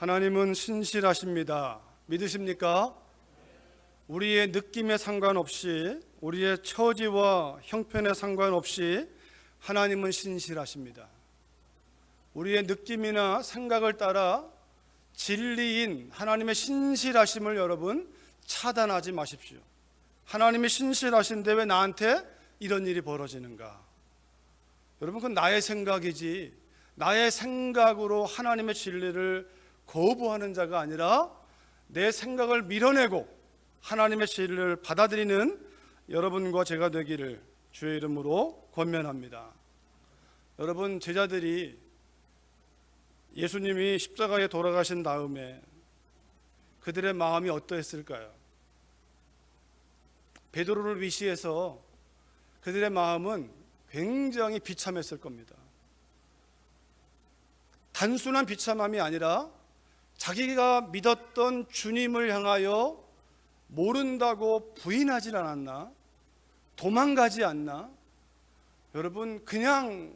하나님은 신실하십니다. 믿으십니까? 우리의 느낌에 상관없이, 우리의 처지와 형편에 상관없이 하나님은 신실하십니다. 우리의 느낌이나 생각을 따라 진리인 하나님의 신실하심을 여러분 차단하지 마십시오. 하나님이 신실하신데 왜 나한테 이런 일이 벌어지는가? 여러분, 그건 나의 생각이지, 나의 생각으로 하나님의 진리를 거부하는 자가 아니라 내 생각을 밀어내고 하나님의 진리를 받아들이는 여러분과 제가 되기를 주의 이름으로 권면합니다. 여러분, 제자들이 예수님이 십자가에 돌아가신 다음에 그들의 마음이 어떠했을까요? 베드로를 위시해서 그들의 마음은 굉장히 비참했을 겁니다. 단순한 비참함이 아니라 자기가 믿었던 주님을 향하여 모른다고 부인하지 않았나? 도망가지 않나? 여러분, 그냥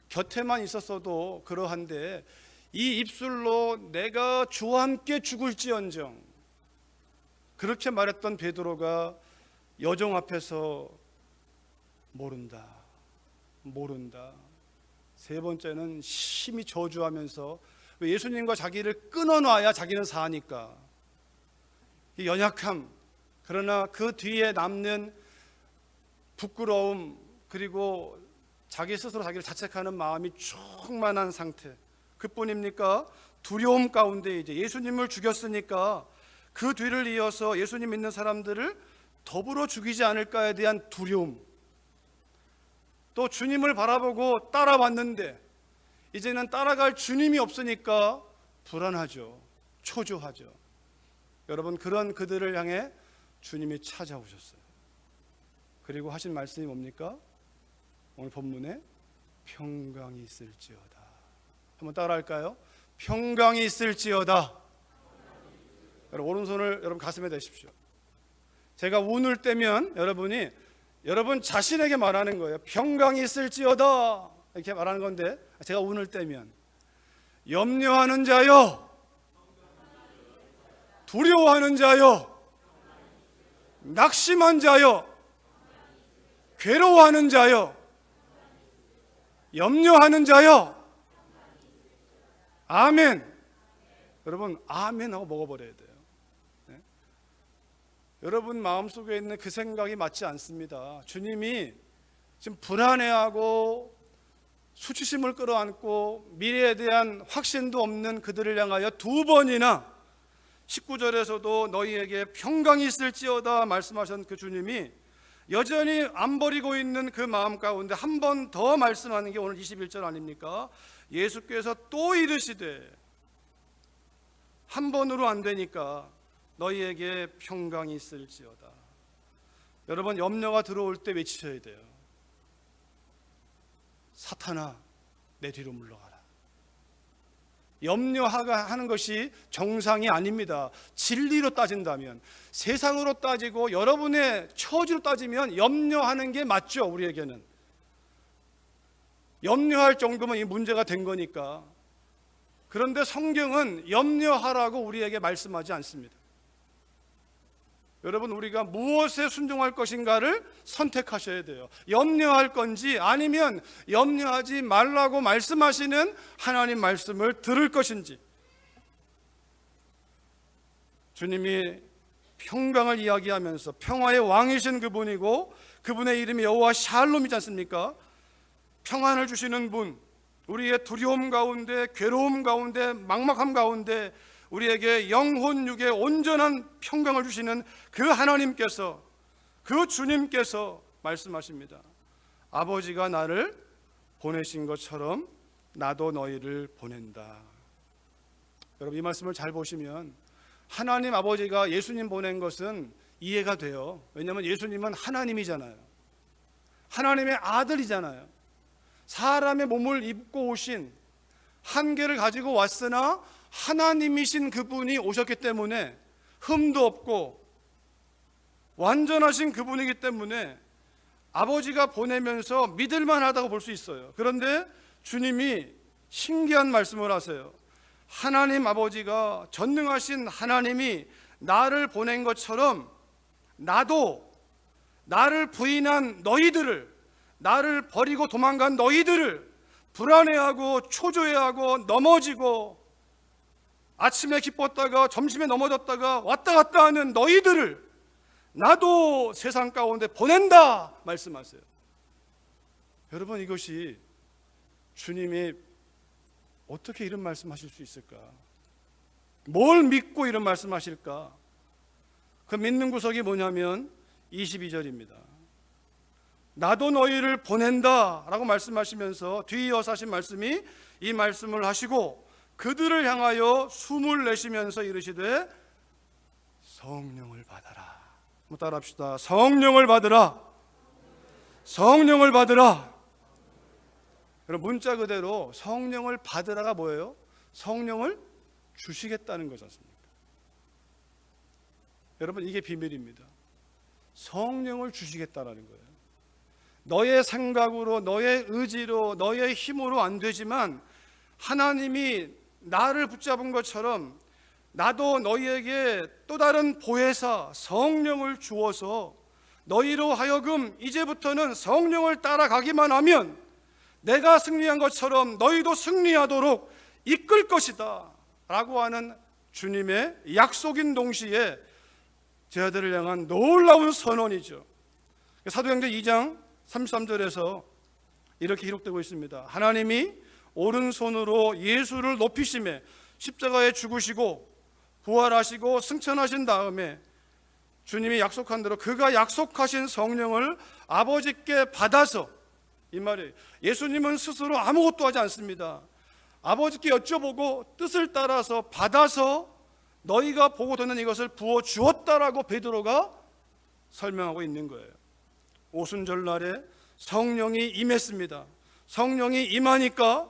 곁에만 있었어도 그러한데 이 입술로 내가 주와 함께 죽을지언정, 그렇게 말했던 베드로가 여종 앞에서 모른다. 세 번째는 심히 저주하면서, 왜 예수님과 자기를 끊어놔야 자기는 사니까. 이 연약함, 그러나 그 뒤에 남는 부끄러움, 그리고 자기 스스로 자기를 자책하는 마음이 충만한 상태, 그뿐입니까? 두려움 가운데 이제 예수님을 죽였으니까 그 뒤를 이어서 예수님 믿는 사람들을 더불어 죽이지 않을까에 대한 두려움, 또 주님을 바라보고 따라왔는데 이제는 따라갈 주님이 없으니까 불안하죠. 초조하죠. 여러분, 그런 그들을 향해 주님이 찾아오셨어요. 그리고 하신 말씀이 뭡니까? 오늘 본문에 평강이 있을지어다. 한번 따라할까요? 평강이 있을지어다. 여러분, 오른손을 여러분 가슴에 대십시오. 제가 운을 떼면 여러분이 여러분 자신에게 말하는 거예요. 평강이 있을지어다, 이렇게 말하는 건데, 제가 운을 떼면 염려하는 자여, 두려워하는 자여, 낙심한 자여, 괴로워하는 자여, 염려하는 자여, 아멘. 여러분, 아멘 하고 먹어버려야 돼요. 네? 여러분 마음속에 있는 그 생각이 맞지 않습니다. 주님이 지금 불안해하고 수치심을 끌어안고 미래에 대한 확신도 없는 그들을 향하여 두 번이나 19절에서도 너희에게 평강이 있을지어다 말씀하신 그 주님이 여전히 안 버리고 있는 그 마음 가운데 한 번 더 말씀하는 게 오늘 21절 아닙니까? 예수께서 또 이르시되, 한 번으로 안 되니까 너희에게 평강이 있을지어다. 여러분, 염려가 들어올 때 외치셔야 돼요. 사탄아, 내 뒤로 물러가라. 염려하는 것이 정상이 아닙니다. 진리로 따진다면, 세상으로 따지고 여러분의 처지로 따지면 염려하는 게 맞죠. 우리에게는 염려할 정도면 이 문제가 된 거니까. 그런데 성경은 염려하라고 우리에게 말씀하지 않습니다. 여러분, 우리가 무엇에 순종할 것인가를 선택하셔야 돼요. 염려할 건지 아니면 염려하지 말라고 말씀하시는 하나님 말씀을 들을 것인지. 주님이 평강을 이야기하면서 평화의 왕이신 그분이고 그분의 이름이 여호와 샬롬이지 않습니까? 평안을 주시는 분, 우리의 두려움 가운데, 괴로움 가운데, 막막함 가운데 우리에게 영혼 육의 온전한 평강을 주시는 그 하나님께서, 그 주님께서 말씀하십니다. 아버지가 나를 보내신 것처럼 나도 너희를 보낸다. 여러분, 이 말씀을 잘 보시면 하나님 아버지가 예수님 보낸 것은 이해가 돼요. 왜냐하면 예수님은 하나님이잖아요. 하나님의 아들이잖아요. 사람의 몸을 입고 오신, 한계를 가지고 왔으나 하나님이신 그분이 오셨기 때문에, 흠도 없고 완전하신 그분이기 때문에 아버지가 보내면서 믿을만 하다고 볼 수 있어요. 그런데 주님이 신기한 말씀을 하세요. 하나님 아버지가 전능하신 하나님이 나를 보낸 것처럼 나도 나를 부인한 너희들을, 나를 버리고 도망간 너희들을, 불안해하고 초조해하고 넘어지고 아침에 기뻤다가 점심에 넘어졌다가 왔다 갔다 하는 너희들을 나도 세상 가운데 보낸다 말씀하세요. 여러분, 이것이 주님이 어떻게 이런 말씀하실 수 있을까? 뭘 믿고 이런 말씀하실까? 그 믿는 구석이 뭐냐면 22절입니다. 나도 너희를 보낸다 라고 말씀하시면서 뒤이어서 하신 말씀이 이 말씀을 하시고 그들을 향하여 숨을 내쉬면서 이르시되 성령을 받아라. 한번 따라합시다. 성령을 받으라. 성령을 받으라. 여러분, 문자 그대로 성령을 받으라가 뭐예요? 성령을 주시겠다는 거지 않습니까? 여러분, 이게 비밀입니다. 성령을 주시겠다라는 거예요. 너의 생각으로, 너의 의지로, 너의 힘으로 안 되지만 하나님이 나를 붙잡은 것처럼 나도 너희에게 또 다른 보혜사 성령을 주어서 너희로 하여금 이제부터는 성령을 따라가기만 하면 내가 승리한 것처럼 너희도 승리하도록 이끌 것이다 라고 하는 주님의 약속인 동시에 제자들을 향한 놀라운 선언이죠. 사도행전 2장 33절에서 이렇게 기록되고 있습니다. 하나님이 오른손으로 예수를 높이심에 십자가에 죽으시고 부활하시고 승천하신 다음에 주님이 약속한 대로 그가 약속하신 성령을 아버지께 받아서, 이 말이에요. 예수님은 스스로 아무것도 하지 않습니다. 아버지께 여쭤보고 뜻을 따라서 받아서 너희가 보고 듣는 이것을 부어 주었다라고 베드로가 설명하고 있는 거예요. 오순절날에 성령이 임했습니다. 성령이 임하니까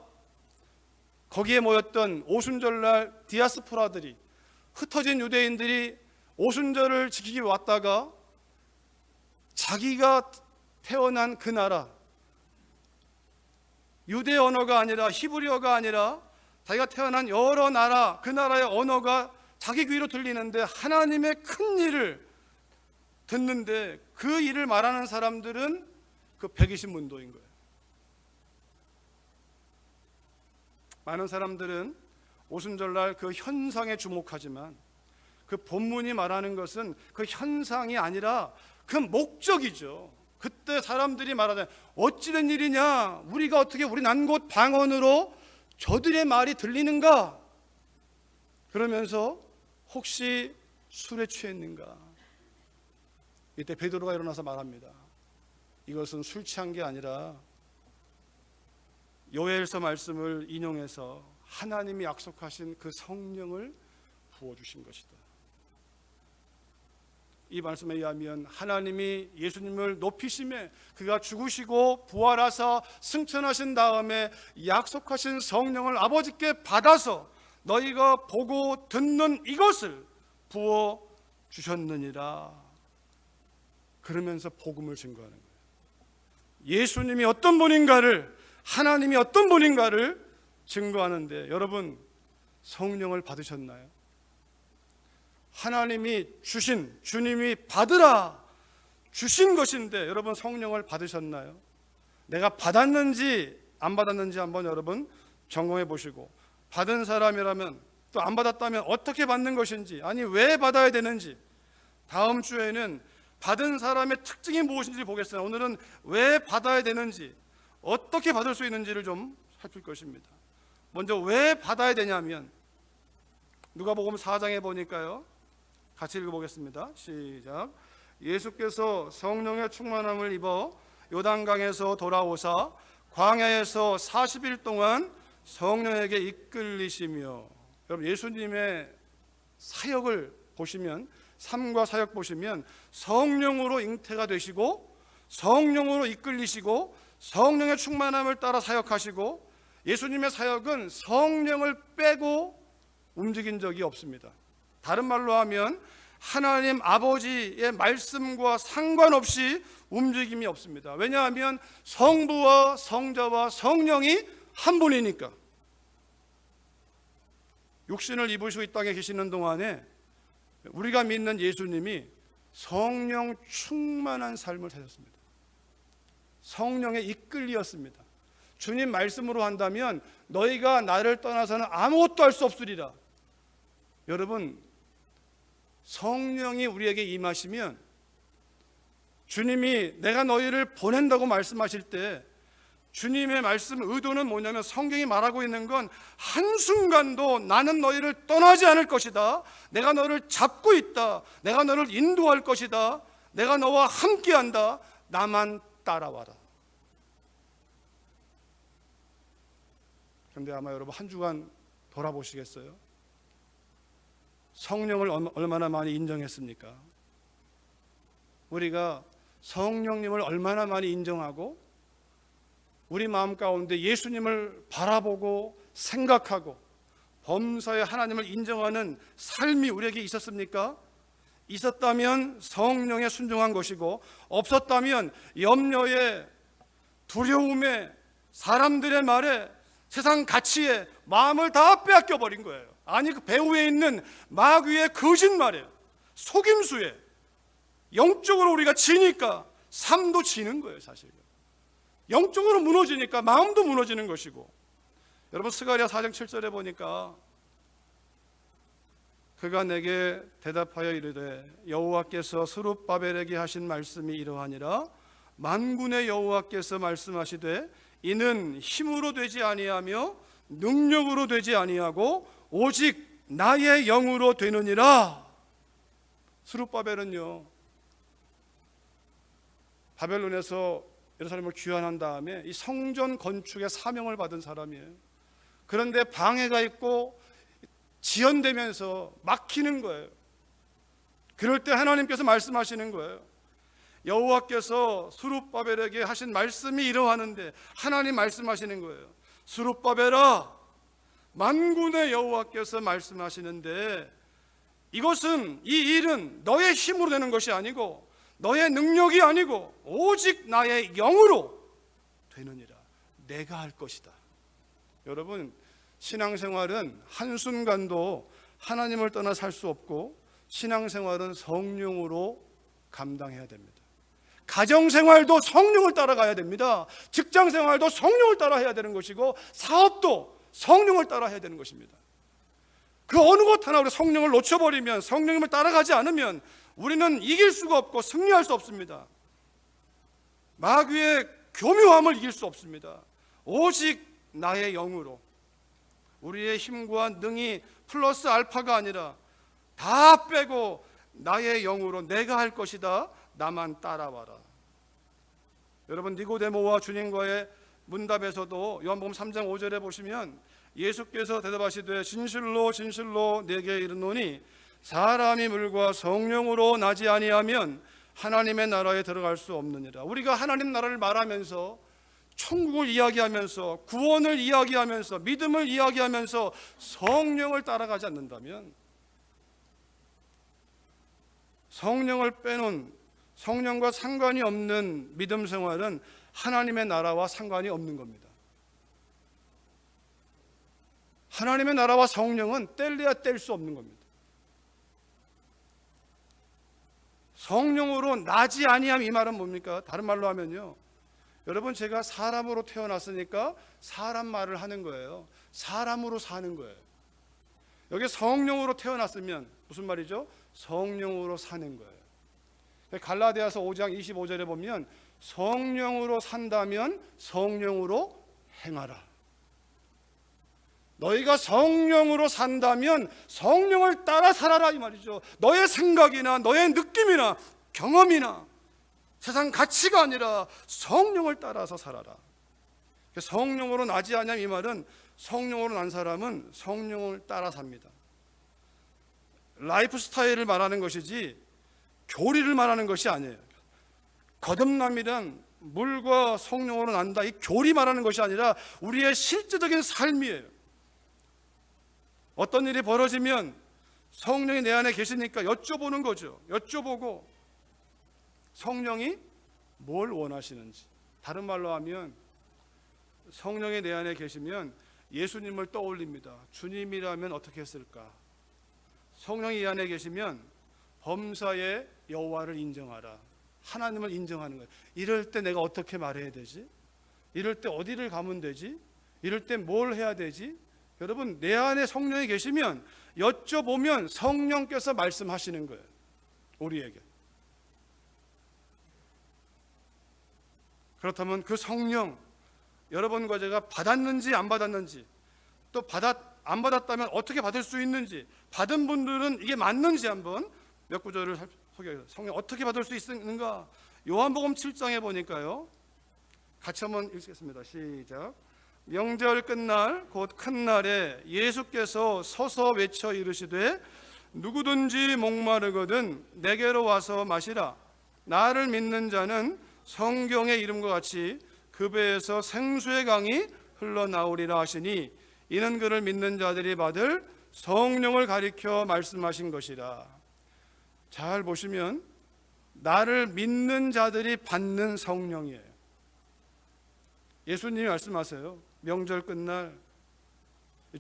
거기에 모였던 오순절날 디아스포라들이, 흩어진 유대인들이 오순절을 지키기 왔다가 자기가 태어난 그 나라, 유대 언어가 아니라 히브리어가 아니라 자기가 태어난 여러 나라, 그 나라의 언어가 자기 귀로 들리는데 하나님의 큰 일을 듣는데 그 일을 말하는 사람들은 그 120문도인 거예요. 많은 사람들은 오순절날 그 현상에 주목하지만 그 본문이 말하는 것은 그 현상이 아니라 그 목적이죠. 그때 사람들이 말하되 어찌된 일이냐, 우리가 어떻게 우리 난 곳 방언으로 저들의 말이 들리는가, 그러면서 혹시 술에 취했는가. 이때 베드로가 일어나서 말합니다. 이것은 술 취한 게 아니라 요엘서 말씀을 인용해서 하나님이 약속하신 그 성령을 부어주신 것이다. 이 말씀에 의하면 하나님이 예수님을 높이심에 그가 죽으시고 부활하사 승천하신 다음에 약속하신 성령을 아버지께 받아서 너희가 보고 듣는 이것을 부어 주셨느니라. 그러면서 복음을 증거하는 거예요. 예수님이 어떤 분인가를, 하나님이 어떤 분인가를 증거하는데, 여러분 성령을 받으셨나요? 하나님이 주신, 주님이 받으라 주신 것인데 여러분 성령을 받으셨나요? 내가 받았는지 안 받았는지 한번 여러분 점검해 보시고, 받은 사람이라면, 또 안 받았다면 어떻게 받는 것인지, 아니 왜 받아야 되는지, 다음 주에는 받은 사람의 특징이 무엇인지 보겠습니다. 오늘은 왜 받아야 되는지, 어떻게 받을 수 있는지를 좀 살필 것입니다. 먼저 왜 받아야 되냐면 누가복음 4장에 보니까요, 같이 읽어보겠습니다. 시작. 예수께서 성령의 충만함을 입어 요단강에서 돌아오사 광야에서 40일 동안 성령에게 이끌리시며, 여러분 예수님의 사역을 보시면, 삶과 사역 보시면 성령으로 잉태가 되시고 성령으로 이끌리시고 성령의 충만함을 따라 사역하시고, 예수님의 사역은 성령을 빼고 움직인 적이 없습니다. 다른 말로 하면 하나님 아버지의 말씀과 상관없이 움직임이 없습니다. 왜냐하면 성부와 성자와 성령이 한 분이니까. 육신을 입으시고 이 땅에 계시는 동안에 우리가 믿는 예수님이 성령 충만한 삶을 사셨습니다. 성령에 이끌리었습니다. 주님 말씀으로 한다면 너희가 나를 떠나서는 아무것도 할 수 없으리라. 여러분, 성령이 우리에게 임하시면 주님이 내가 너희를 보낸다고 말씀하실 때 주님의 말씀 의도는 뭐냐면 성경이 말하고 있는 건 한순간도 나는 너희를 떠나지 않을 것이다. 내가 너를 잡고 있다. 내가 너를 인도할 것이다. 내가 너와 함께한다. 나만 따라와라. 그런데 아마 여러분 한 주간 돌아보시겠어요? 성령을 얼마나 많이 인정했습니까? 우리가 성령님을 얼마나 많이 인정하고 우리 마음 가운데 예수님을 바라보고 생각하고 범사에 하나님을 인정하는 삶이 우리에게 있었습니까? 있었다면 성령에 순종한 것이고, 없었다면 염려에, 두려움에, 사람들의 말에, 세상 가치에 마음을 다 빼앗겨 버린 거예요. 아니, 그 배후에 있는 마귀의 거짓말에, 속임수에 영적으로 우리가 지니까 삶도 지는 거예요. 사실 영적으로 무너지니까 마음도 무너지는 것이고, 여러분 스가랴 4장 7절에 보니까 그가 내게 대답하여 이르되 여호와께서 스룹바벨에게 하신 말씀이 이러하니라. 만군의 여호와께서 말씀하시되 이는 힘으로 되지 아니하며 능력으로 되지 아니하고 오직 나의 영으로 되느니라. 스룹바벨은요, 바벨론에서 예루살렘을 귀환한 다음에 이 성전 건축의 사명을 받은 사람이에요. 그런데 방해가 있고 지연되면서 막히는 거예요. 그럴 때 하나님께서 말씀하시는 거예요. 여호와께서 스룹바벨에게 하신 말씀이 이러하는데, 하나님 말씀하시는 거예요. 스룹바벨아, 만군의 여호와께서 말씀하시는데 이것은, 이 일은 너의 힘으로 되는 것이 아니고 너의 능력이 아니고 오직 나의 영으로 되느니라. 내가 할 것이다. 여러분, 신앙생활은 한순간도 하나님을 떠나 살 수 없고, 신앙생활은 성령으로 감당해야 됩니다. 가정생활도 성령을 따라가야 됩니다. 직장생활도 성령을 따라해야 되는 것이고, 사업도 성령을 따라해야 되는 것입니다. 그 어느 것 하나 우리 성령을 놓쳐버리면, 성령님을 따라가지 않으면 우리는 이길 수가 없고 승리할 수 없습니다. 마귀의 교묘함을 이길 수 없습니다. 오직 나의 영으로, 우리의 힘과 능이 플러스 알파가 아니라 다 빼고 나의 영으로 내가 할 것이다. 나만 따라와라. 여러분, 니고데모와 주님과의 문답에서도 요한복음 3장 5절에 보시면 예수께서 대답하시되 진실로 진실로 내게 이르노니 사람이 물과 성령으로 나지 아니하면 하나님의 나라에 들어갈 수 없느니라. 우리가 하나님 나라를 말하면서, 천국을 이야기하면서, 구원을 이야기하면서, 믿음을 이야기하면서 성령을 따라가지 않는다면, 성령을 빼놓은, 성령과 상관이 없는 믿음 생활은 하나님의 나라와 상관이 없는 겁니다. 하나님의 나라와 성령은 뗄래야 뗄 수 없는 겁니다. 성령으로 나지 아니함, 이 말은 뭡니까? 다른 말로 하면요, 여러분, 제가 사람으로 태어났으니까 사람 말을 하는 거예요. 사람으로 사는 거예요. 여기 성령으로 태어났으면 무슨 말이죠? 성령으로 사는 거예요. 갈라디아서 5장 25절에 보면 성령으로 산다면 성령으로 행하라. 너희가 성령으로 산다면 성령을 따라 살아라, 이 말이죠. 너의 생각이나 너의 느낌이나 경험이나 세상 가치가 아니라 성령을 따라서 살아라. 성령으로 나지 않냐, 이 말은 성령으로 난 사람은 성령을 따라 삽니다. 라이프 스타일을 말하는 것이지 교리를 말하는 것이 아니에요. 거듭남이란 물과 성령으로 난다, 이 교리 말하는 것이 아니라 우리의 실제적인 삶이에요. 어떤 일이 벌어지면 성령이 내 안에 계시니까 여쭤보는 거죠. 여쭤보고 성령이 뭘 원하시는지, 다른 말로 하면 성령이 내 안에 계시면 예수님을 떠올립니다. 주님이라면 어떻게 했을까? 성령이 이 안에 계시면 범사의 여호와를 인정하라. 하나님을 인정하는 거예요. 이럴 때 내가 어떻게 말해야 되지? 이럴 때 어디를 가면 되지? 이럴 때 뭘 해야 되지? 여러분, 내 안에 성령이 계시면 여쭤보면 성령께서 말씀하시는 거예요. 우리에게. 그렇다면 그 성령, 여러분과 제가 받았는지 안 받았는지, 또 안 받았다면 어떻게 받을 수 있는지, 받은 분들은 이게 맞는지 한번 몇 구절을 소개하겠습니다. 성령 어떻게 받을 수 있는가? 요한복음 7장에 보니까요, 같이 한번 읽겠습니다. 시작. 명절 끝날 곧 큰 날에 예수께서 서서 외쳐 이르시되 누구든지 목마르거든 내게로 와서 마시라. 나를 믿는 자는 성경의 이름과 같이 그 배에서 생수의 강이 흘러나오리라 하시니 이는 그를 믿는 자들이 받을 성령을 가리켜 말씀하신 것이라. 잘 보시면 나를 믿는 자들이 받는 성령이에요. 예수님이 말씀하세요. 명절 끝날,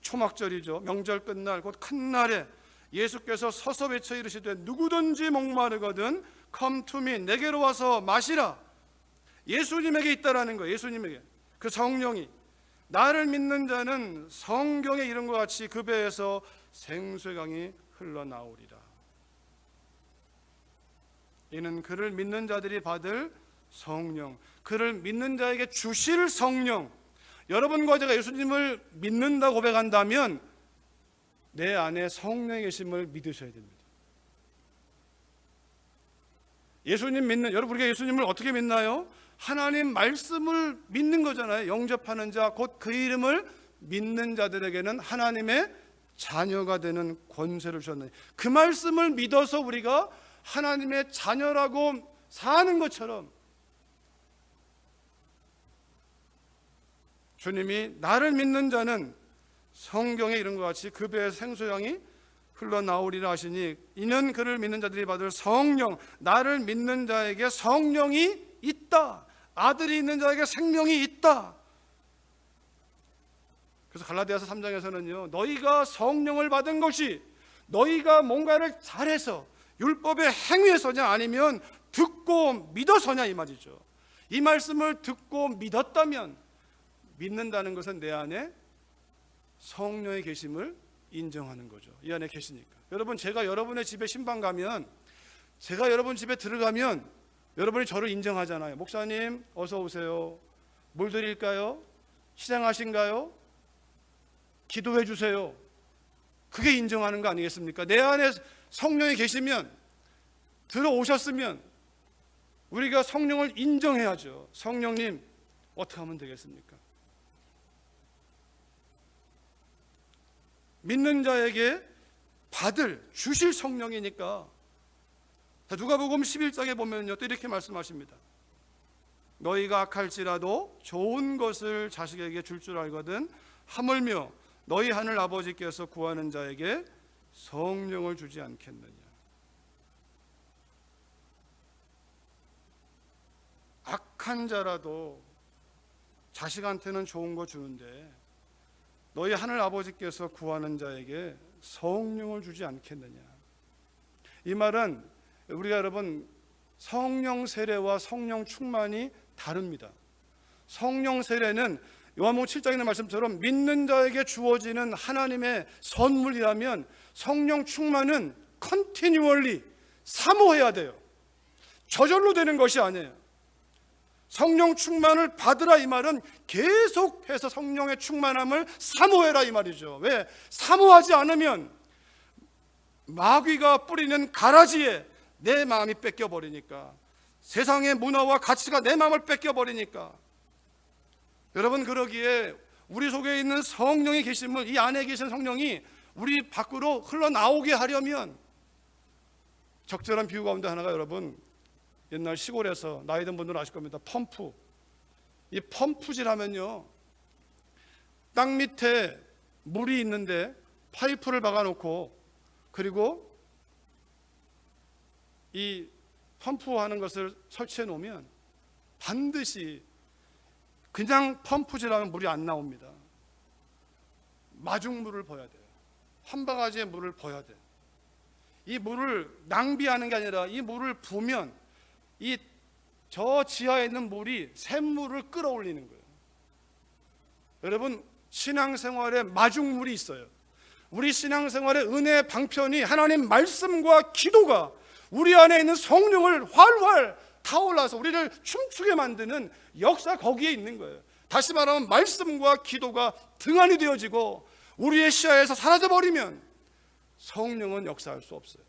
초막절이죠. 명절 끝날 곧 큰 날에 예수께서 서서 외쳐 이르시되 누구든지 목마르거든 come to me, 내게로 와서 마시라. 예수님에게 있다라는 거예요. 예수님에게. 그 성령이. 나를 믿는 자는 성경의 이름과 같이 그 배에서 생수의 강이 흘러나오리라. 이는 그를 믿는 자들이 받을 성령, 그를 믿는 자에게 주실 성령. 여러분과 제가 예수님을 믿는다 고백한다면 내 안에 성령의 계심을 믿으셔야 됩니다. 예수님 믿는, 여러분 우리가 예수님을 어떻게 믿나요? 하나님 말씀을 믿는 거잖아요. 영접하는 자, 곧 그 이름을 믿는 자들에게는 하나님의 자녀가 되는 권세를 주셨느니, 그 말씀을 믿어서 우리가 하나님의 자녀라고 사는 것처럼 주님이 나를 믿는 자는 성경의 이름과 같이 그 배에 생수양이 흘러나오리라 하시니 이는 그를 믿는 자들이 받을 성령, 나를 믿는 자에게 성령이 있다. 아들이 있는 자에게 생명이 있다. 그래서 갈라디아서 3장에서는요, 너희가 성령을 받은 것이 너희가 뭔가를 잘해서 율법의 행위에서냐 아니면 듣고 믿어서냐 이 말이죠. 이 말씀을 듣고 믿었다면, 믿는다는 것은 내 안에 성령의 계심을 인정하는 거죠. 이 안에 계시니까. 여러분, 제가 여러분의 집에 신방 가면, 제가 여러분 집에 들어가면 여러분이 저를 인정하잖아요. 목사님 어서 오세요. 뭘 드릴까요? 시장하신가요? 기도해 주세요. 그게 인정하는 거 아니겠습니까? 내 안에 성령이 계시면, 들어오셨으면 우리가 성령을 인정해야죠. 성령님 어떻게 하면 되겠습니까? 믿는 자에게 주실 성령이니까. 누가복음 11장에 보면요, 또 이렇게 말씀하십니다. 너희가 악할지라도 좋은 것을 자식에게 줄 알거든 하물며 너희 하늘 아버지께서 구하는 자에게 성령을 주지 않겠느냐. 악한 자라도 자식한테는 좋은 거 주는데 너희 하늘 아버지께서 구하는 자에게 성령을 주지 않겠느냐. 이 말은 우리가 여러분 성령 세례와 성령 충만이 다릅니다. 성령 세례는 요한복음 7장에 있는 말씀처럼 믿는 자에게 주어지는 하나님의 선물이라면, 성령 충만은 컨티뉴얼리 사모해야 돼요. 저절로 되는 것이 아니에요. 성령 충만을 받으라 이 말은 계속해서 성령의 충만함을 사모해라 이 말이죠. 왜? 사모하지 않으면 마귀가 뿌리는 가라지에 내 마음이 뺏겨버리니까, 세상의 문화와 가치가 내 마음을 뺏겨버리니까. 여러분, 그러기에 우리 속에 있는 성령이 계심을, 이 안에 계신 성령이 우리 밖으로 흘러나오게 하려면, 적절한 비유 가운데 하나가 여러분, 옛날 시골에서 나이 든 분들은 아실 겁니다. 펌프. 이 펌프질 하면요, 땅 밑에 물이 있는데 파이프를 박아놓고, 그리고 이 펌프하는 것을 설치해 놓으면 반드시 그냥 펌프질하면 물이 안 나옵니다. 마중물을 버야 돼요. 한 바가지의 물을 버야 돼요. 이 물을 낭비하는 게 아니라 이 물을 부으면 이 저 지하에 있는 물이 샘물을 끌어올리는 거예요. 여러분, 신앙생활에 마중물이 있어요. 우리 신앙생활의 은혜의 방편이 하나님 말씀과 기도가 우리 안에 있는 성령을 활활 타올라서 우리를 춤추게 만드는 역사, 거기에 있는 거예요. 다시 말하면 말씀과 기도가 등한이 되어지고 우리의 시야에서 사라져버리면 성령은 역사할 수 없어요.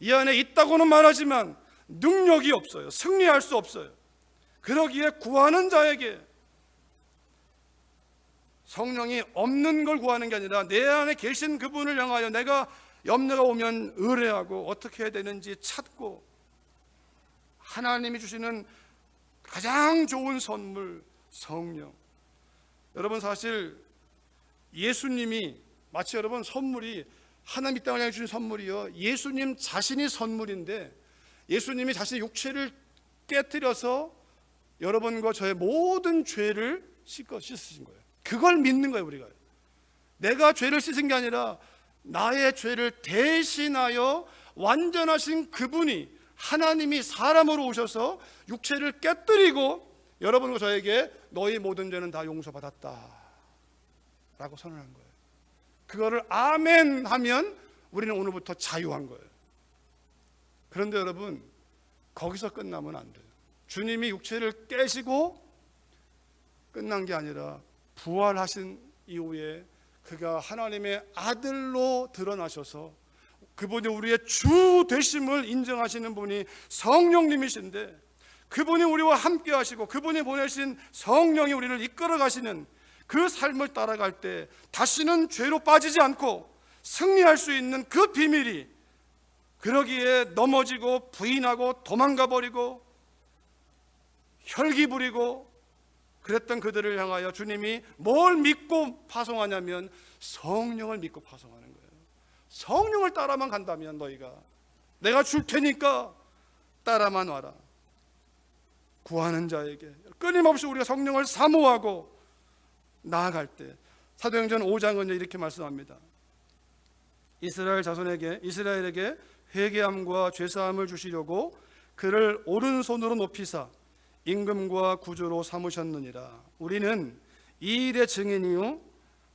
이 안에 있다고는 말하지만 능력이 없어요. 승리할 수 없어요. 그러기에 구하는 자에게 성령이 없는 걸 구하는 게 아니라 내 안에 계신 그분을 향하여 내가 염려가 오면 의뢰하고 어떻게 해야 되는지 찾고, 하나님이 주시는 가장 좋은 선물, 성령. 여러분, 사실 예수님이 마치 여러분 선물이, 하나님 이 땅을 향해 주신 선물이요, 예수님 자신이 선물인데 예수님이 자신의 육체를 깨뜨려서 여러분과 저의 모든 죄를 씻으신 거예요. 그걸 믿는 거예요. 우리가 내가 죄를 씻은 게 아니라 나의 죄를 대신하여 완전하신 그분이, 하나님이 사람으로 오셔서 육체를 깨뜨리고 여러분과 저에게 너희 모든 죄는 다 용서받았다 라고 선언한 거예요. 그거를 아멘 하면 우리는 오늘부터 자유한 거예요. 그런데 여러분, 거기서 끝나면 안 돼요. 주님이 육체를 깨시고 끝난 게 아니라 부활하신 이후에 그가 하나님의 아들로 드러나셔서 그분이 우리의 주 되심을 인정하시는 분이 성령님이신데, 그분이 우리와 함께 하시고 그분이 보내신 성령이 우리를 이끌어 가시는 그 삶을 따라갈 때 다시는 죄로 빠지지 않고 승리할 수 있는 그 비밀이, 그러기에 넘어지고 부인하고 도망가 버리고 혈기 부리고 그랬던 그들을 향하여 주님이 뭘 믿고 파송하냐면 성령을 믿고 파송하는 거예요. 성령을 따라만 간다면 너희가, 내가 줄 테니까 따라만 와라. 구하는 자에게 끊임없이 우리가 성령을 사모하고 나아갈 때, 사도행전 5장은 이렇게 말씀합니다. 이스라엘에게 회개함과 죄사함을 주시려고 그를 오른손으로 높이사 임금과 구주로 삼으셨느니라. 우리는 이 일의 증인이요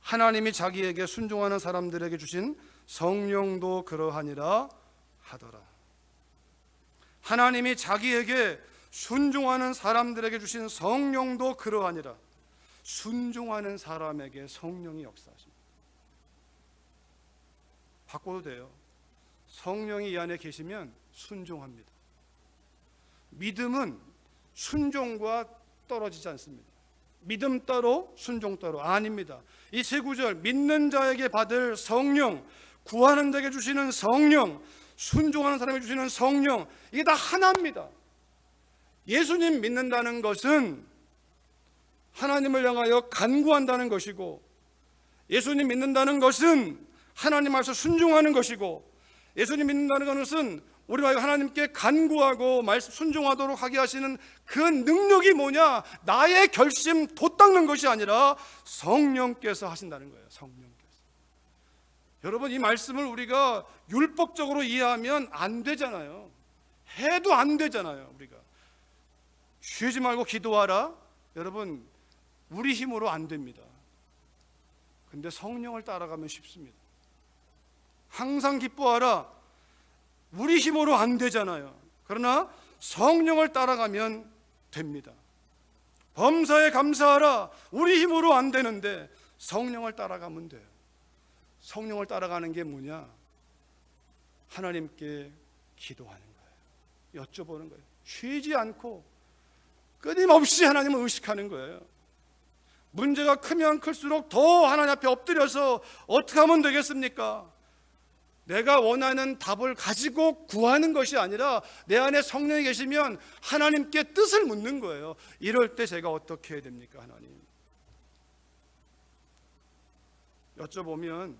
하나님이 자기에게 순종하는 사람들에게 주신 성령도 그러하니라 하더라. 하나님이 자기에게 순종하는 사람들에게 주신 성령도 그러하니라. 순종하는 사람에게 성령이 역사하십니다. 바꿔도 돼요. 성령이 이 안에 계시면 순종합니다. 믿음은 순종과 떨어지지 않습니다. 믿음 따로 순종 따로 아닙니다. 이 세 구절, 믿는 자에게 받을 성령, 구하는 자에게 주시는 성령, 순종하는 사람에게 주시는 성령, 이게 다 하나입니다. 예수님 믿는다는 것은 하나님을 향하여 간구한다는 것이고, 예수님 믿는다는 것은 하나님 말씀 순종하는 것이고, 예수님 믿는다는 것은 우리가 하나님께 간구하고 말씀 순종하도록 하게 하시는 그 능력이 뭐냐? 나의 결심 돛닦는 것이 아니라 성령께서 하신다는 거예요. 성령께서. 여러분, 이 말씀을 우리가 율법적으로 이해하면 안 되잖아요. 해도 안 되잖아요. 우리가 쉬지 말고 기도하라. 여러분, 우리 힘으로 안 됩니다. 근데 성령을 따라가면 쉽습니다. 항상 기뻐하라. 우리 힘으로 안 되잖아요. 그러나 성령을 따라가면 됩니다. 범사에 감사하라. 우리 힘으로 안 되는데 성령을 따라가면 돼요. 성령을 따라가는 게 뭐냐? 하나님께 기도하는 거예요. 여쭤보는 거예요. 쉬지 않고 끊임없이 하나님을 의식하는 거예요. 문제가 크면 클수록 더 하나님 앞에 엎드려서 어떻게 하면 되겠습니까? 내가 원하는 답을 가지고 구하는 것이 아니라 내 안에 성령이 계시면 하나님께 뜻을 묻는 거예요. 이럴 때 제가 어떻게 해야 됩니까? 하나님, 여쭤보면,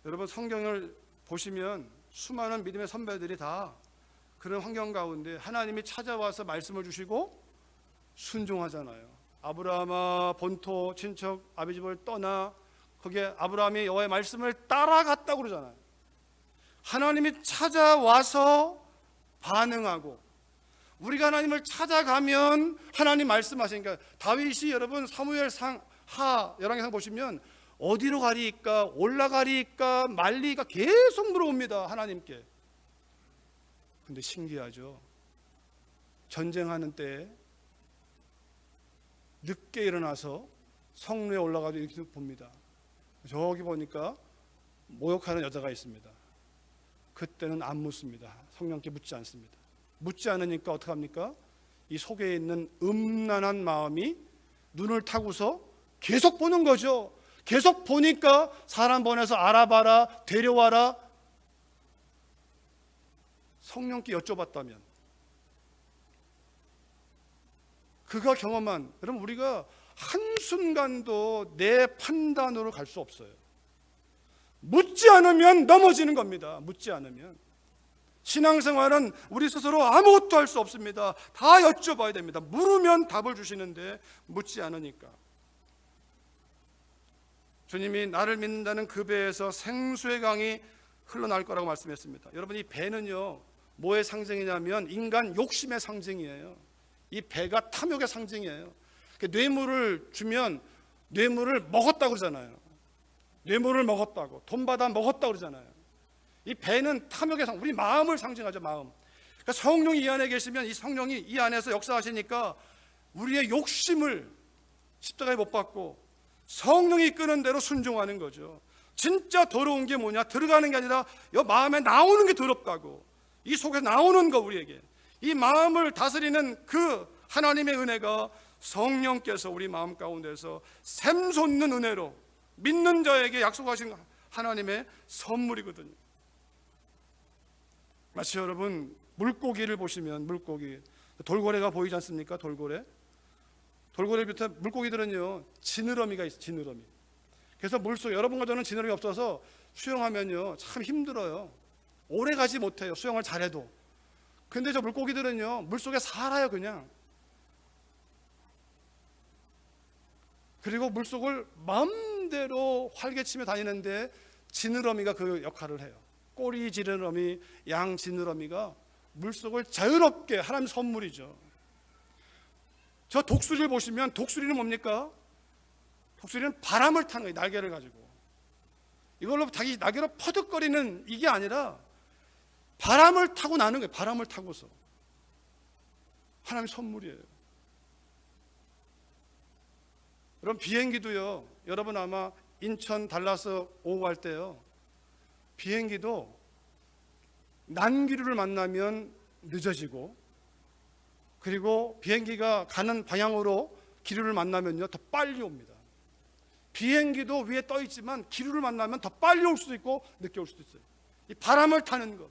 여러분 성경을 보시면 수많은 믿음의 선배들이 다 그런 환경 가운데 하나님이 찾아와서 말씀을 주시고 순종하잖아요. 아브라함아 본토 친척 아비 집을 떠나 거기에 아브라함이 여호와의 말씀을 따라갔다고 그러잖아요. 하나님이 찾아와서 반응하고 우리가 하나님을 찾아가면 하나님 말씀하시니까 다윗이 여러분 사무엘상 하 열왕기상 보시면 어디로 가리까 올라가리까 말리까 계속 물어봅니다. 하나님께. 근데 신기하죠. 전쟁하는 때에 늦게 일어나서 성루에 올라가서 이렇게 봅니다. 저기 보니까 모욕하는 여자가 있습니다. 그때는 안 묻습니다. 성령께 묻지 않습니다. 묻지 않으니까 어떡합니까? 이 속에 있는 음란한 마음이 눈을 타고서 계속 보는 거죠. 계속 보니까 사람 보내서 알아봐라, 데려와라. 성령께 여쭤봤다면 그가 경험한, 여러분 우리가 한순간도 내 판단으로 갈 수 없어요. 묻지 않으면 넘어지는 겁니다. 묻지 않으면. 신앙생활은 우리 스스로 아무것도 할 수 없습니다. 다 여쭤봐야 됩니다. 물으면 답을 주시는데 묻지 않으니까. 주님이 나를 믿는다는 그 배에서 생수의 강이 흘러나올 거라고 말씀했습니다. 여러분 이 배는요 뭐의 상징이냐면 인간 욕심의 상징이에요. 이 배가 탐욕의 상징이에요. 뇌물을 주면 뇌물을 먹었다고 그러잖아요. 뇌물을 먹었다고, 돈 받아 먹었다고 그러잖아요. 이 배는 탐욕의 우리 마음을 상징하죠. 마음. 그러니까 성령이 이 안에 계시면 이 성령이 이 안에서 역사하시니까 우리의 욕심을 십자가에 못 박고 성령이 이끄는 대로 순종하는 거죠. 진짜 더러운 게 뭐냐? 들어가는 게 아니라 이 마음에 나오는 게 더럽다고. 이 속에서 나오는 거 우리에게. 이 마음을 다스리는 그 하나님의 은혜가 성령께서 우리 마음 가운데서 샘솟는 은혜로 믿는 자에게 약속하신 하나님의 선물이거든요. 마치 여러분 물고기를 보시면 물고기 돌고래가 보이지 않습니까? 돌고래 비롯한 물고기들은요 지느러미가 있어요. 지느러미. 그래서 물속 여러분과 저는 지느러미 없어서 수영하면요 참 힘들어요. 오래 가지 못해요. 수영을 잘해도. 근데 저 물고기들은요 물속에 살아요. 그냥. 그리고 물속을 마음대로 활개치며 다니는데 지느러미가 그 역할을 해요. 꼬리 지느러미, 양 지느러미가 물속을 자유롭게 하나님 선물이죠. 저 독수리를 보시면 독수리는 뭡니까? 독수리는 바람을 타는 거예요. 날개를 가지고. 이걸로 자기 날개로 퍼득거리는 이게 아니라 바람을 타고 나는 거예요. 바람을 타고서. 하나님 선물이에요. 여러분 비행기도요. 여러분 아마 인천 달라스 오고 갈 때요. 비행기도 난기류를 만나면 늦어지고 그리고 비행기가 가는 방향으로 기류를 만나면요 더 빨리 옵니다. 비행기도 위에 떠 있지만 기류를 만나면 더 빨리 올 수도 있고 늦게 올 수도 있어요. 이 바람을 타는 것.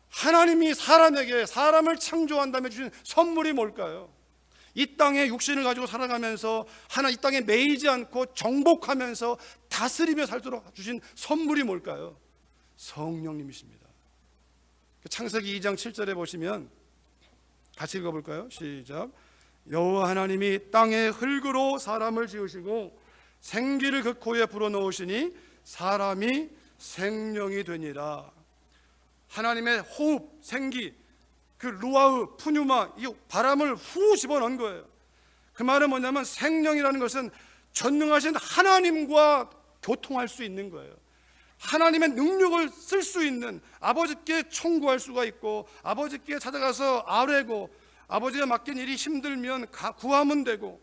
하나님이 사람에게 사람을 창조한 다음에 주신 선물이 뭘까요? 이 땅에 육신을 가지고 살아가면서 하나 이 땅에 매이지 않고 정복하면서 다스리며 살도록 주신 선물이 뭘까요? 성령님이십니다. 창세기 2장 7절에 보시면 같이 읽어볼까요? 시작. 여호와 하나님이 땅의 흙으로 사람을 지으시고 생기를 그 코에 불어넣으시니 사람이 생명이 되니라. 하나님의 호흡, 생기, 그 루아흐, 푸뉴마, 이 바람을 후 집어넣은 거예요. 그 말은 뭐냐면 생명이라는 것은 전능하신 하나님과 교통할 수 있는 거예요. 하나님의 능력을 쓸 수 있는, 아버지께 청구할 수가 있고 아버지께 찾아가서 아뢰고 아버지가 맡긴 일이 힘들면 구하면 되고.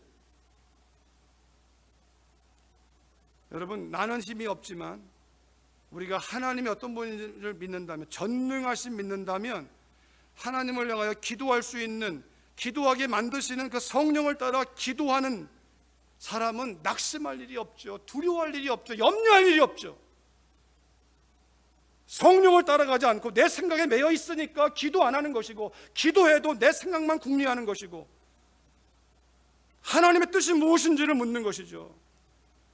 여러분 나는 힘이 없지만 우리가 하나님이 어떤 분을 믿는다면, 전능하신 믿는다면 하나님을 향하여 기도할 수 있는, 기도하게 만드시는 그 성령을 따라 기도하는 사람은 낙심할 일이 없죠. 두려워할 일이 없죠. 염려할 일이 없죠. 성령을 따라가지 않고 내 생각에 매여 있으니까 기도 안 하는 것이고, 기도해도 내 생각만 궁리하는 것이고, 하나님의 뜻이 무엇인지를 묻는 것이죠.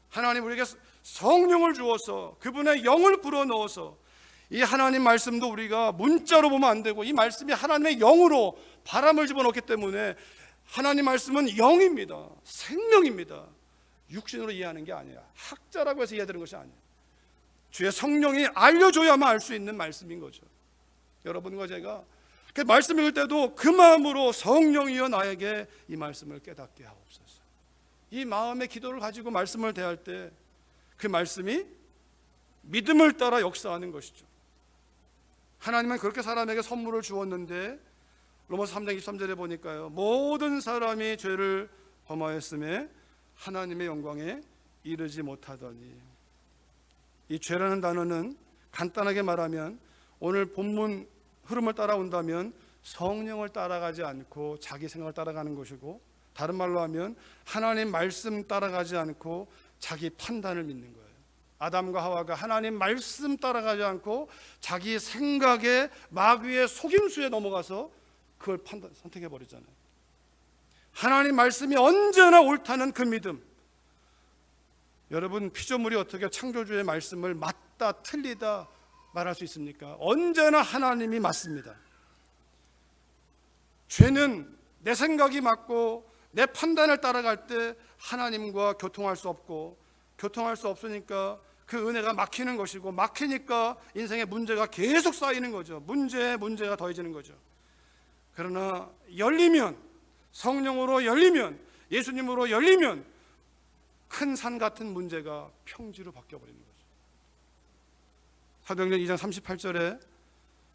하나님 우리에게 성령을 주어서 그분의 영을 불어넣어서, 이 하나님 말씀도 우리가 문자로 보면 안 되고 이 말씀이 하나님의 영으로 바람을 집어넣기 때문에 하나님 말씀은 영입니다. 생명입니다. 육신으로 이해하는 게 아니라 학자라고 해서 이해되는 것이 아니에요. 주의 성령이 알려줘야만 알 수 있는 말씀인 거죠. 여러분과 제가 그 말씀 읽을 때도 그 마음으로 성령이여 나에게 이 말씀을 깨닫게 하옵소서. 이 마음의 기도를 가지고 말씀을 대할 때 그 말씀이 믿음을 따라 역사하는 것이죠. 하나님은 그렇게 사람에게 선물을 주었는데 로마서 3장 23절에 보니까요, 모든 사람이 죄를 범하였음에 하나님의 영광에 이르지 못하더니. 이 죄라는 단어는 간단하게 말하면 오늘 본문 흐름을 따라온다면 성령을 따라가지 않고 자기 생각을 따라가는 것이고, 다른 말로 하면 하나님 말씀 따라가지 않고 자기 판단을 믿는 거예요. 아담과 하와가 하나님 말씀 따라가지 않고 자기 생각에 마귀의 속임수에 넘어가서 그걸 선택해 버리잖아요. 하나님 말씀이 언제나 옳다는 그 믿음. 여러분, 피조물이 어떻게 창조주의 말씀을 맞다 틀리다 말할 수 있습니까? 언제나 하나님이 맞습니다. 죄는 내 생각이 맞고 내 판단을 따라갈 때 하나님과 교통할 수 없고, 교통할 수 없으니까 그 은혜가 막히는 것이고, 막히니까 인생의 문제가 계속 쌓이는 거죠. 문제가 더해지는 거죠. 그러나 열리면, 성령으로 열리면, 예수님으로 열리면 큰 산 같은 문제가 평지로 바뀌어버리는 거죠. 사도행전 2장 38절에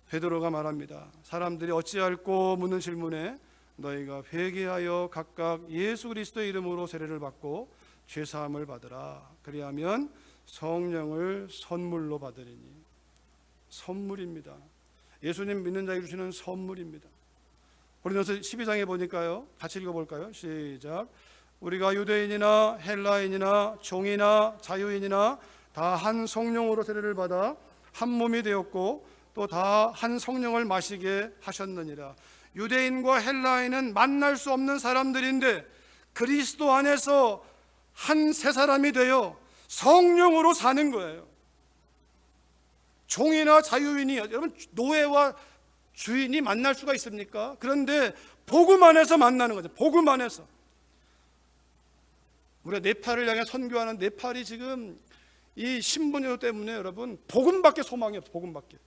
베드로가 말합니다. 사람들이 어찌할꼬 묻는 질문에 너희가 회개하여 각각 예수 그리스도의 이름으로 세례를 받고 죄사함을 받으라. 그리하면 성령을 선물로 받으리니. 선물입니다. 예수님 믿는 자에게 주시는 선물입니다. 고린도서 12장에 보니까요, 같이 읽어볼까요? 시작. 우리가 유대인이나 헬라인이나 종이나 자유인이나 다 한 성령으로 세례를 받아 한 몸이 되었고 또 다 한 성령을 마시게 하셨느니라. 유대인과 헬라인은 만날 수 없는 사람들인데 그리스도 안에서 한 새 사람이 되어 성령으로 사는 거예요. 종이나 자유인이, 여러분, 노예와 주인이 만날 수가 있습니까? 그런데 복음 안에서 만나는 거죠. 복음 안에서. 우리가 네팔을 향해 선교하는 네팔이 지금 이 신분제도 때문에 여러분 복음밖에 소망이 없어요. 복음밖에.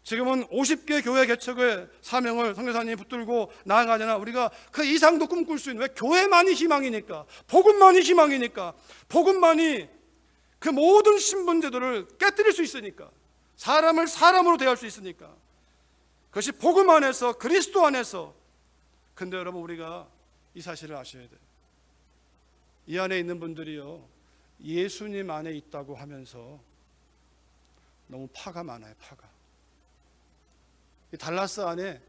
지금은 50개 교회 개척의 사명을 선교사님이 붙들고 나아가잖아. 우리가 그 이상도 꿈꿀 수 있는, 왜? 교회만이 희망이니까, 복음만이 희망이니까, 복음만이 그 모든 신분제도를 깨뜨릴 수 있으니까, 사람을 사람으로 대할 수 있으니까, 그것이 복음 안에서, 그리스도 안에서. 근데 여러분, 우리가 이 사실을 아셔야 돼요. 이 안에 있는 분들이요, 예수님 안에 있다고 하면서 너무 파가 많아요. 파가. 달라스 안에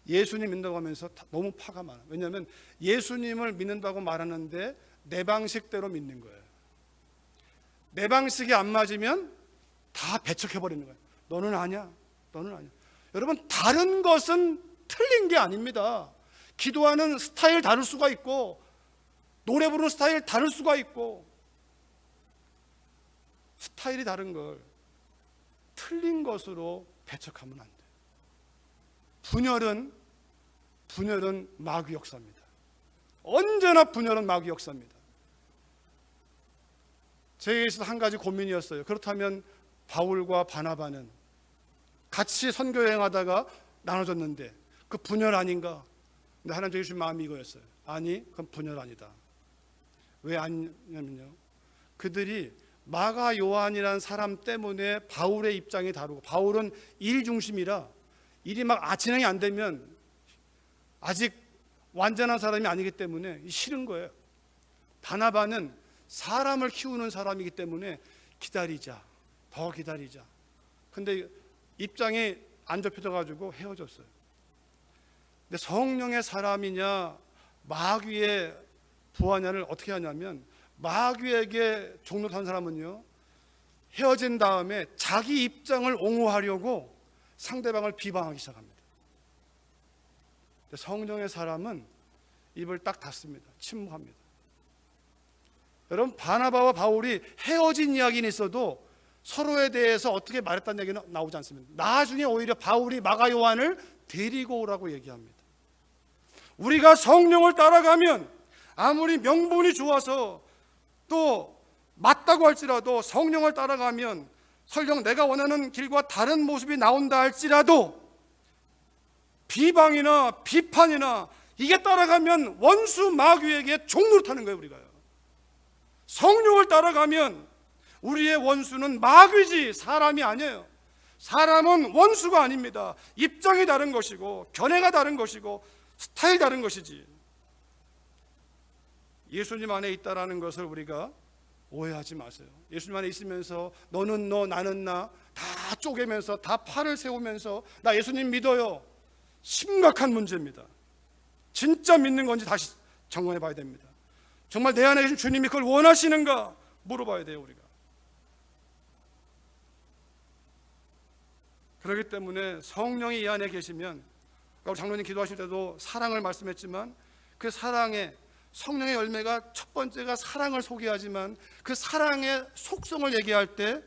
예수님 믿는다고 하면서 너무 파가 많아요. 왜냐하면 예수님을 믿는다고 말하는데 내 방식대로 믿는 거예요. 내 방식이 안 맞으면 다 배척해버리는 거예요. 너는 아니야. 너는 아니야. 여러분, 다른 것은 틀린 게 아닙니다. 기도하는 스타일 다를 수가 있고, 노래 부르는 스타일 다를 수가 있고, 스타일이 다른 걸 틀린 것으로 배척하면 안 돼요. 분열은 마귀 역사입니다. 언제나 분열은 마귀 역사입니다. 제게 있어서 한 가지 고민이었어요. 그렇다면 바울과 바나바는 같이 선교 여행하다가 나눠졌는데 그 분열 아닌가? 근데 하나님 주신 마음이 이거였어요. 아니, 그건 분열 아니다. 왜 아니냐면요, 그들이 마가 요한이라는 사람 때문에 바울의 입장이 다르고, 바울은 일 중심이라 일이 막 진행이 안 되면 아직 완전한 사람이 아니기 때문에 싫은 거예요. 바나바는 사람을 키우는 사람이기 때문에 기다리자, 더 기다리자. 근데 입장이 안 좁혀져가지고 헤어졌어요. 근데 성령의 사람이냐 마귀의 부하냐를 어떻게 하냐면, 마귀에게 종노한 사람은요, 헤어진 다음에 자기 입장을 옹호하려고 상대방을 비방하기 시작합니다. 성령의 사람은 입을 딱 닫습니다. 침묵합니다. 여러분, 바나바와 바울이 헤어진 이야기는 있어도 서로에 대해서 어떻게 말했다는 얘기는 나오지 않습니다. 나중에 오히려 바울이 마가 요한을 데리고 오라고 얘기합니다. 우리가 성령을 따라가면 아무리 명분이 좋아서 또 맞다고 할지라도 성령을 따라가면 설령 내가 원하는 길과 다른 모습이 나온다 할지라도 비방이나 비판이나 이게 따라가면 원수 마귀에게 종노릇하는 거예요. 우리가요. 성령을 따라가면 우리의 원수는 마귀지 사람이 아니에요. 사람은 원수가 아닙니다. 입장이 다른 것이고 견해가 다른 것이고 스타일 다른 것이지. 예수님 안에 있다라는 것을 우리가 오해하지 마세요. 예수님 안에 있으면서 너는 너 나는 나 다 쪼개면서 다 팔을 세우면서 나 예수님 믿어요. 심각한 문제입니다. 진짜 믿는 건지 다시 점검해 봐야 됩니다. 정말 내 안에 계신 주님이 그걸 원하시는가 물어봐야 돼요. 우리가. 그렇기 때문에 성령이 이 안에 계시면, 우리 장로님 기도하실 때도 사랑을 말씀했지만 그 사랑의 성령의 열매가 첫 번째가 사랑을 소개하지만 그 사랑의 속성을 얘기할 때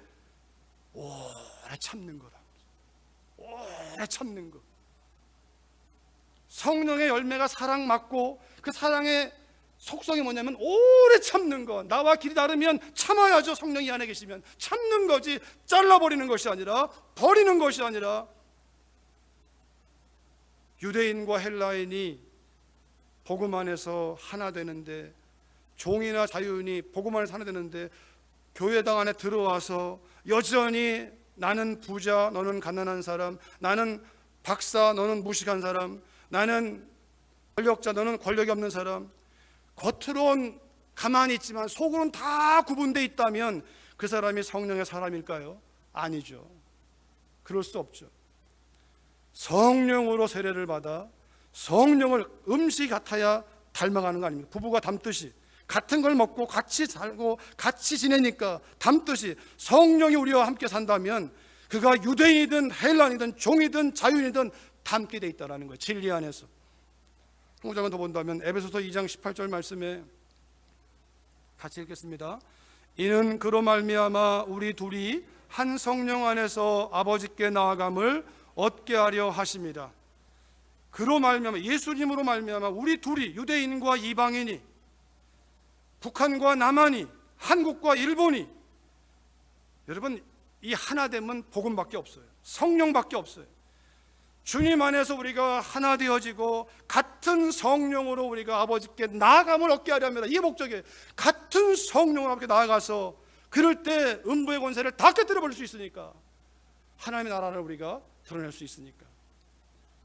오래 참는 거다. 오래 참는 거. 성령의 열매가 사랑 맞고 그 사랑의 속성이 뭐냐면 오래 참는 거. 나와 길이 다르면 참아야죠. 성령이 안에 계시면 참는 거지, 잘라버리는 것이 아니라, 버리는 것이 아니라. 유대인과 헬라인이 복음 안에서 하나 되는데, 종이나 자유인이 복음 안에서 하나 되는데, 교회당 안에 들어와서 여전히 나는 부자, 너는 가난한 사람, 나는 박사, 너는 무식한 사람, 나는 권력자, 너는 권력이 없는 사람, 겉으로는 가만히 있지만 속으로는 다 구분되어 있다면 그 사람이 성령의 사람일까요? 아니죠. 그럴 수 없죠. 성령으로 세례를 받아 성령을 음식 같아야 닮아가는 거 아닙니까? 부부가 닮듯이 같은 걸 먹고 같이 살고 같이 지내니까 닮듯이 성령이 우리와 함께 산다면 그가 유대인이든 헬라인이든 종이든 자유인이든 닮게 돼 있다는 거예요. 진리 안에서. 한 구절만 더 본다면 에베소서 2장 18절 말씀에 같이 읽겠습니다. 이는 그로 말미암아 우리 둘이 한 성령 안에서 아버지께 나아감을 얻게 하려 하십니다. 그로 말미암아, 예수님으로 말미암아 우리 둘이, 유대인과 이방인이, 북한과 남한이, 한국과 일본이, 여러분 이 하나됨은 복음밖에 없어요. 성령밖에 없어요. 주님 안에서 우리가 하나 되어지고 같은 성령으로 우리가 아버지께 나아감을 얻게 하려 합니다. 이게 목적이에요. 같은 성령으로 아버지께 나아가서 그럴 때 음부의 권세를 다 깨뜨려 버릴 수 있으니까, 하나님의 나라를 우리가 드러낼 수 있으니까.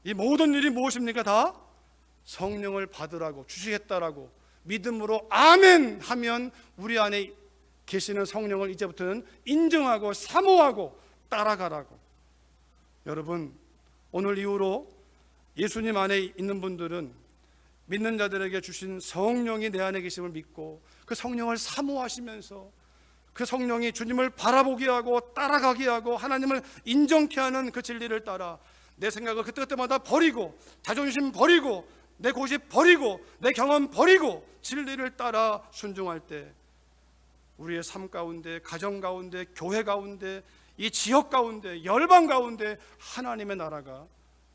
이 모든 일이 무엇입니까? 다 성령을 받으라고, 주시겠다라고 믿음으로 아멘 하면 우리 안에 계시는 성령을 이제부터는 인정하고 사모하고 따라가라고. 여러분, 오늘 이후로 예수님 안에 있는 분들은 믿는 자들에게 주신 성령이 내 안에 계심을 믿고 그 성령을 사모하시면서 그 성령이 주님을 바라보게 하고 따라가게 하고 하나님을 인정케 하는 그 진리를 따라 내 생각을 그때그때마다 버리고, 자존심 버리고, 내 고집 버리고, 내 경험 버리고 진리를 따라 순종할 때 우리의 삶 가운데, 가정 가운데, 교회 가운데, 이 지역 가운데, 열방 가운데 하나님의 나라가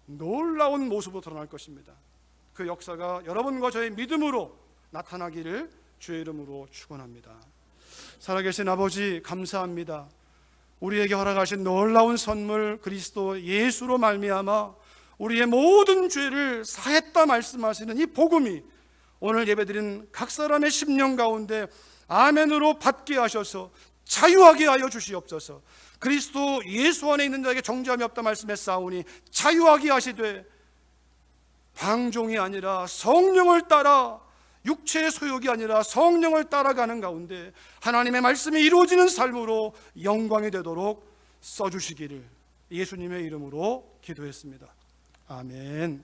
놀라운 모습으로 드러날 것입니다. 그 역사가 여러분과 저의 믿음으로 나타나기를 주의 이름으로 축원합니다. 살아계신 아버지, 감사합니다. 우리에게 허락하신 놀라운 선물 그리스도 예수로 말미암아 우리의 모든 죄를 사했다 말씀하시는 이 복음이 오늘 예배드린 각 사람의 심령 가운데 아멘으로 받게 하셔서 자유하게 하여 주시옵소서. 그리스도 예수 안에 있는 자에게 정죄함이 없다 말씀했사오니 자유하게 하시되 방종이 아니라 성령을 따라, 육체의 소욕이 아니라 성령을 따라가는 가운데 하나님의 말씀이 이루어지는 삶으로 영광이 되도록 써주시기를 예수님의 이름으로 기도했습니다. 아멘.